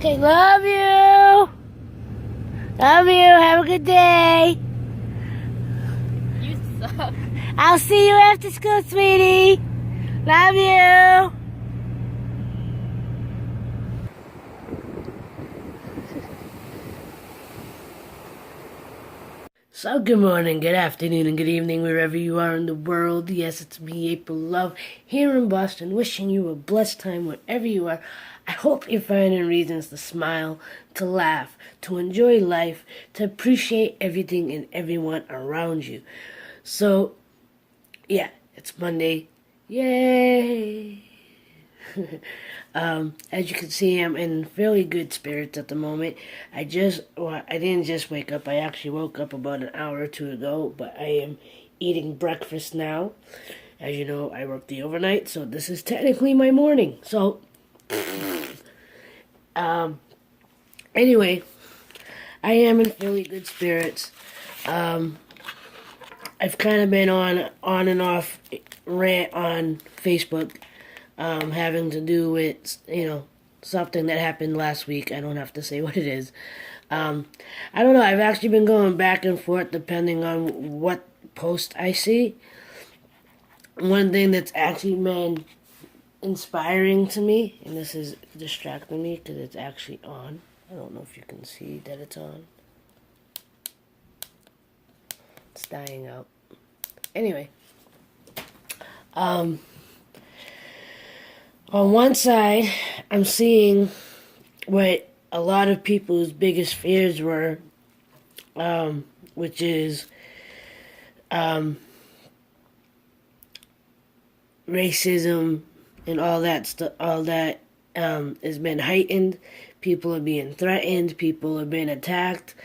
Okay, love you. Love you. Have a good day. You suck. I'll see you after school, sweetie. Love you. So good morning, good afternoon, and good evening wherever you are in the world. Yes, it's me, April Love, here in Boston, wishing you a blessed time wherever you are. I hope you're finding reasons to smile, to laugh, to enjoy life, to appreciate everything and everyone around you. So, yeah, it's Monday. Yay! As you can see, I'm in fairly good spirits at the moment. I didn't just wake up. I actually woke up about an hour or two ago, but I am eating breakfast now. As you know, I work the overnight, so this is technically my morning. So, anyway, I am in fairly good spirits. I've kind of been on and off rant on Facebook, having to do with something that happened last week. I don't have to say what it is. I don't know. I've actually been going back and forth depending on what post I see. One thing that's actually been inspiring to me, and this is distracting me because it's actually on. I don't know if you can see that it's on. It's dying out. Anyway, on one side, I'm seeing what a lot of people's biggest fears were, which is racism and all that stuff. All that has been heightened. People are being threatened. People are being attacked.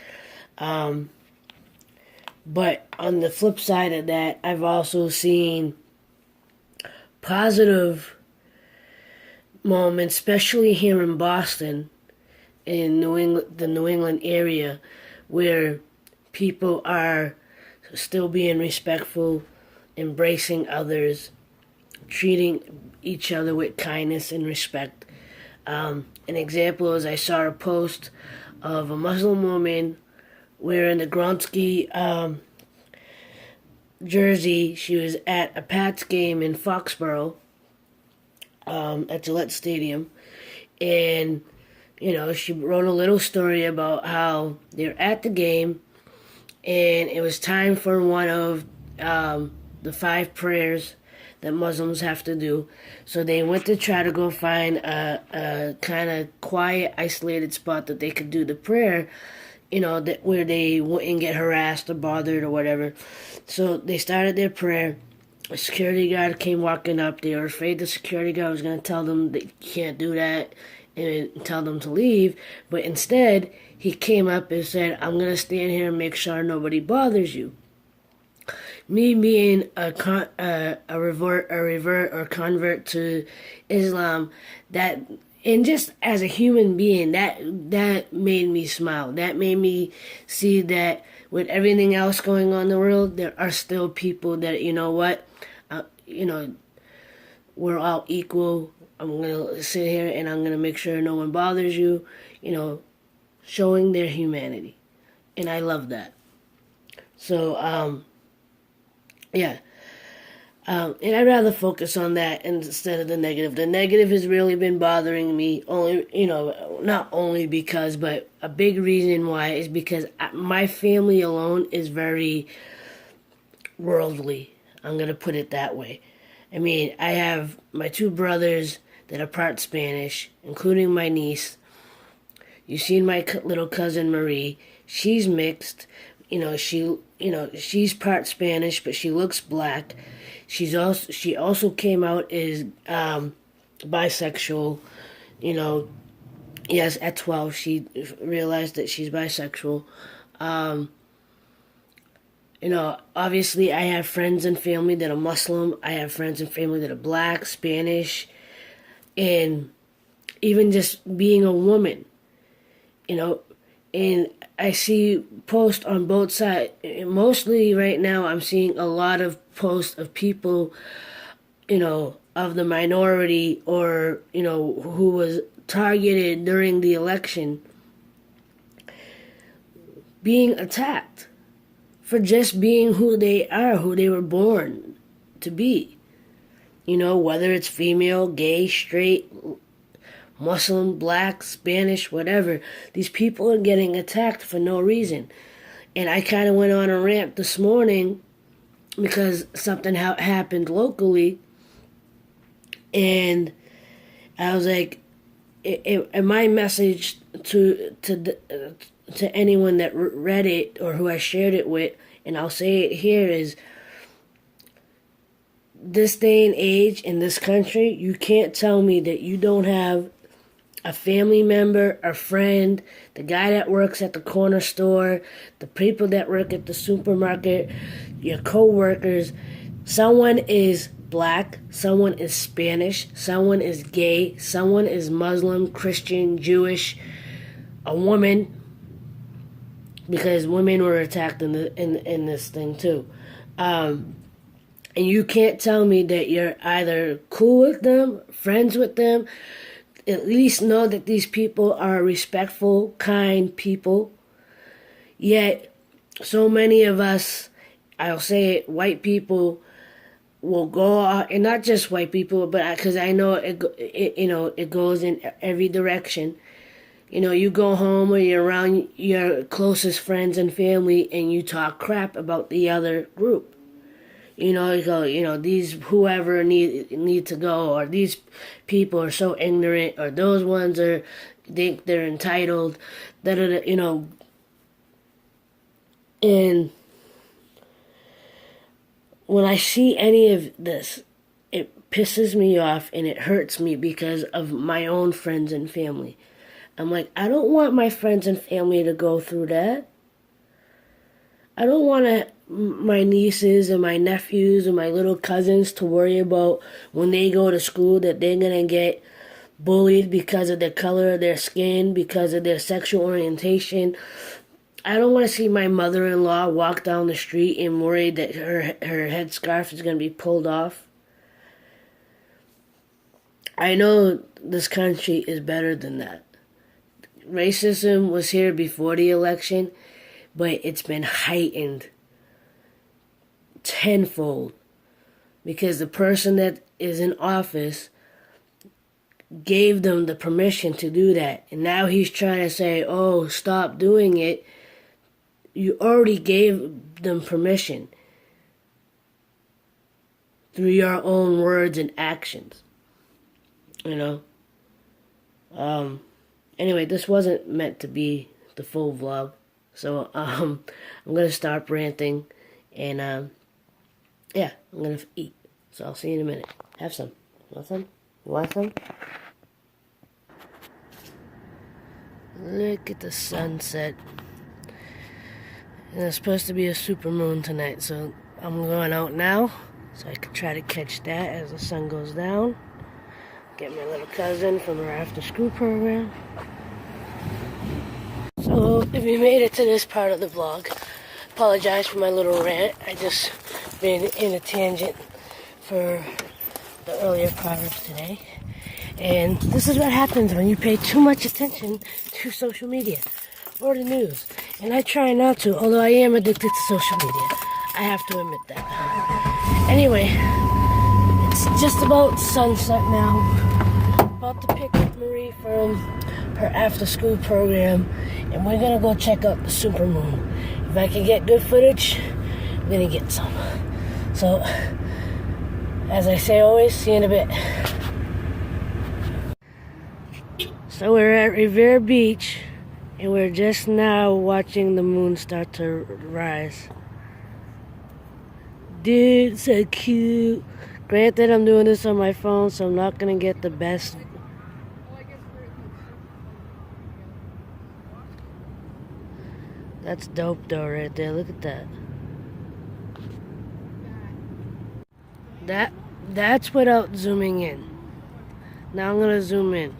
But on the flip side of that, I've also seen positive moments, especially here in Boston, in the New England area, where people are still being respectful, embracing others, treating each other with kindness and respect. An example is I saw a post of a Muslim woman wearing the Gronsky jersey. She was at a Pats game in Foxborough, at Gillette Stadium, and she wrote a little story about how they're at the game, and it was time for one of the 5 prayers that Muslims have to do. So they went to try to go find a kind of quiet, isolated spot that they could do the prayer, that where they wouldn't get harassed or bothered or whatever. So they started their prayer. A security guard came walking up. They were afraid the security guard was going to tell them they can't do that and tell them to leave. But instead, he came up and said, "I'm going to stand here and make sure nobody bothers you." Me being a revert or convert to Islam, that, and just as a human being, that made me smile. That made me see that with everything else going on in the world, there are still people that, we're all equal. I'm gonna sit here and I'm gonna make sure no one bothers you. Showing their humanity, and I love that. So, yeah. And I'd rather focus on that instead of the negative. The negative has really been bothering me, not only because, but a big reason why is because my family alone is very worldly. I'm going to put it that way. I mean, I have my 2 brothers that are part Spanish, including my niece. You've seen my little cousin Marie. She's mixed. She's part Spanish, but she looks black. She also came out as bisexual. Yes, at 12 she realized that she's bisexual. Obviously I have friends and family that are Muslim. I have friends and family that are black, Spanish, and even just being a woman, and I see posts on both sides. Mostly right now, I'm seeing a lot of posts of people, of the minority or, who was targeted during the election being attacked for just being who they are, who they were born to be. You know, whether it's female, gay, straight, Muslim, black, Spanish, whatever. These people are getting attacked for no reason. And I kind of went on a rant this morning because something happened locally. And I was like, my message to anyone that read it or who I shared it with, and I'll say it here, is this day and age in this country, you can't tell me that you don't have a family member, a friend, the guy that works at the corner store, the people that work at the supermarket, your co-workers. Someone is black, someone is Spanish, someone is gay, someone is Muslim, Christian, Jewish, a woman, because women were attacked in this thing too. And you can't tell me that you're either cool with them, friends with them. At least know that these people are respectful, kind people. Yet, so many of us, I'll say it, white people, will go out, and not just white people, but because I know it goes in every direction. You know, you go home or you're around your closest friends and family, and you talk crap about the other group. You know, you go, you know, these whoever need to go, or these people are so ignorant, or those ones think they're entitled, you know. And when I see any of this, it pisses me off and it hurts me because of my own friends and family. I'm like, I don't want my friends and family to go through that. I don't want my nieces and my nephews and my little cousins to worry about when they go to school that they're going to get bullied because of the color of their skin, because of their sexual orientation. I don't want to see my mother-in-law walk down the street and worry that her headscarf is going to be pulled off. I know this country is better than that. Racism was here before the election, but it's been heightened tenfold because the person that is in office gave them the permission to do that. And now he's trying to say, oh, stop doing it. You already gave them permission through your own words and actions. You know? Anyway, this wasn't meant to be the full vlog. So, I'm going to stop ranting. And, yeah, I'm going to eat. So I'll see you in a minute. Have some. You want some? You want some? Look at the sunset. And there's supposed to be a supermoon tonight, so I'm going out now so I can try to catch that as the sun goes down. Get my little cousin from her after school program. So if you made it to this part of the vlog, apologize for my little rant. I just been in a tangent for the earlier part of today. And this is what happens when you pay too much attention to social media or the news. And I try not to, although I am addicted to social media. I have to admit that. Anyway, it's just about sunset now. About to pick up Marie from her after school program, and we're gonna go check out the supermoon. If I can get good footage, I'm gonna get some. So, as I say always, see you in a bit. So we're at Revere Beach, and we're just now watching the moon start to rise. Dude, so cute. Granted, I'm doing this on my phone, so I'm not gonna get the best. That's dope though right there. Look at that. That's without zooming in. Now I'm gonna zoom in.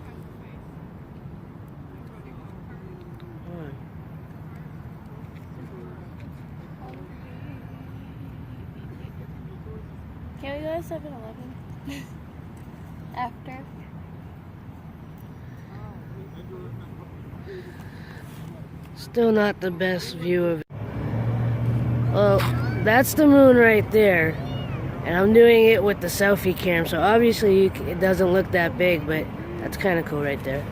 Can we go to 7-Eleven? After? Still not the best view of it. Well, that's the moon right there. And I'm doing it with the selfie cam, so obviously it doesn't look that big, but that's kind of cool right there.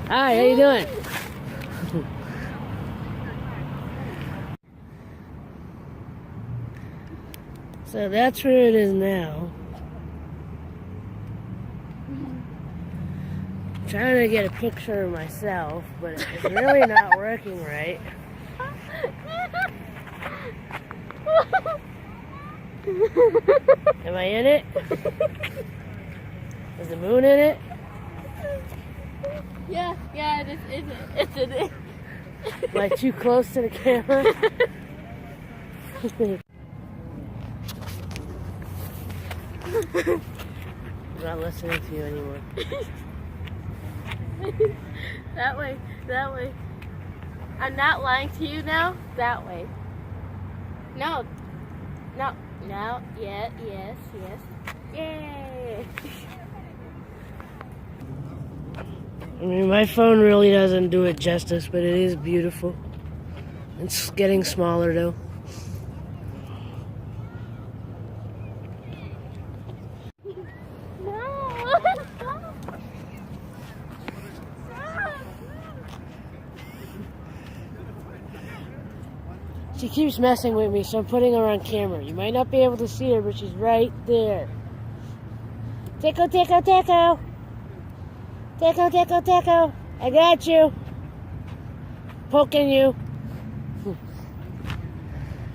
Hi, how you doing? So that's where it is now. I'm trying to get a picture of myself, but it's really not working right. Am I in it? Is the moon in it? Yeah, it's in it. Am I too close to the camera? I'm not listening to you anymore. That way. I'm not lying to you now. That way. No. Yes. Yay. I mean, my phone really doesn't do it justice, but it is beautiful. It's getting smaller though. She keeps messing with me, so I'm putting her on camera. You might not be able to see her, but she's right there. Tickle. Tickle. I got you. Poking you.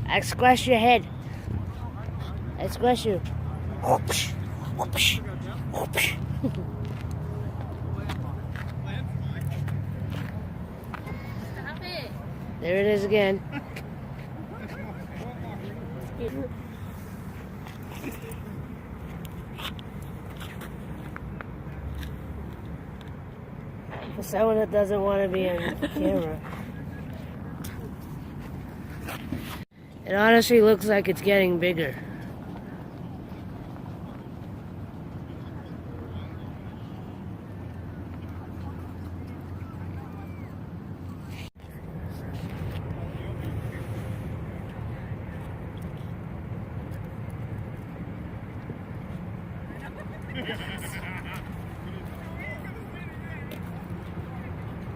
I squash your head. I squash you. Whoopsh. Stop it. There it is again. For someone that doesn't want to be on camera. It honestly looks like it's getting bigger.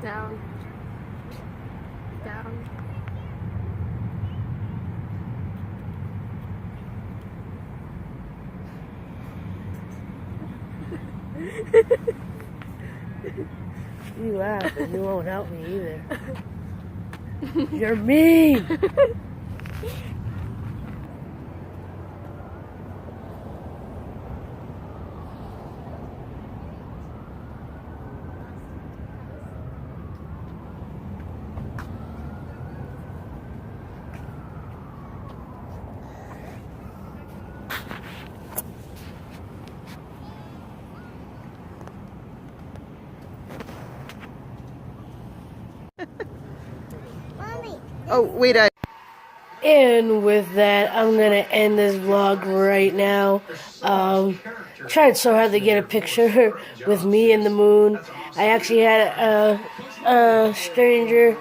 Down. You laugh, but you won't help me either. You're mean! Oh, wait, And with that, I'm going to end this vlog right now. Tried so hard to get a picture with me and the moon. I actually had a stranger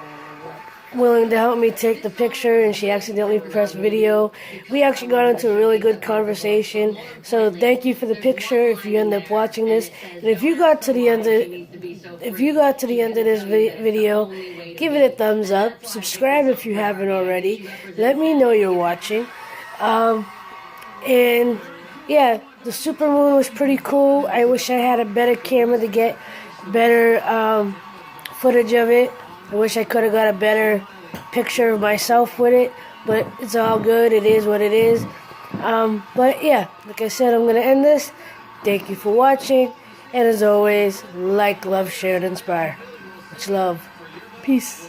willing to help me take the picture, and she accidentally pressed video. We actually got into a really good conversation. So thank you for the picture if you end up watching this. And if you got to the end of this video, give it a thumbs up. Subscribe if you haven't already. Let me know you're watching. And yeah, the supermoon was pretty cool. I wish I had a better camera to get better footage of it. I wish I could have got a better picture of myself with it, but it's all good. It is what it is. But yeah, like I said, I'm going to end this. Thank you for watching. And as always, like, love, share, and inspire. Much love. Peace.